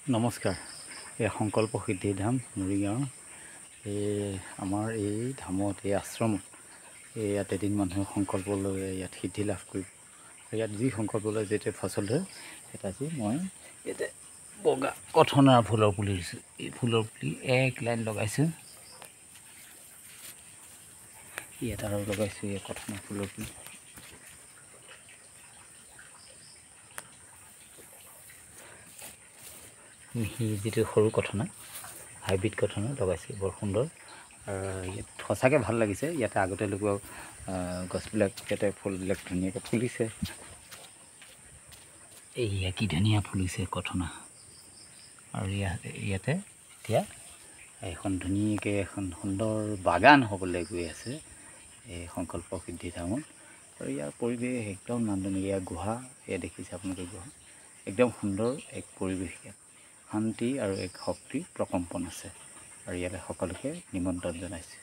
নমস্কাৰ। এই সংকল্প সিদ্ধিধাম মৰিগাঁও আমাৰ এই ধামত এই আশ্ৰমত ইয়াত এদিন মানুহে সংকল্প লৈ ইয়াত সিদ্ধি লাভ কৰিব। ইয়াত যি সংকল্প লয় যেতিয়া ফচল ধৰে এটা আজি মই ইয়াতে বগা কথনাৰ ফুলৰ পুলি দিছোঁ। এই ফুলৰ পুলি এক লাইন লগাইছোঁ। ইয়াত আৰু লগাইছোঁ এই কথনাৰ ফুলৰ পুলি। মিহি যিটো সৰু কথনা হাইব্ৰিড কথনা লগাইছে, বৰ সুন্দৰ। ইয়াত সঁচাকৈ ভাল লাগিছে। ইয়াতে আগতে লগোৱা গছবিলাক ইয়াতে ফুলবিলাক ধুনীয়াকৈ ফুলিছে। এইয়া কি ধুনীয়া ফুলিছে কথনা। আৰু ইয়াতে এতিয়া এখন ধুনীয়াকৈ এখন সুন্দৰ বাগান হ'বলৈ গৈ আছে এই সংকল্প সিদ্ধিধামত। আৰু ইয়াৰ পৰিৱেশ একদম নান্দনিক। ইয়াৰ গুহা এয়া দেখিছে আপোনালোকে, গুহা একদম সুন্দৰ এক পৰিৱেশ। ইয়াত শান্তি আৰু এক শক্তিৰ প্ৰকম্পন আছে। আৰু ইয়াতে সকলোকে নিমন্ত্ৰণ জনাইছে।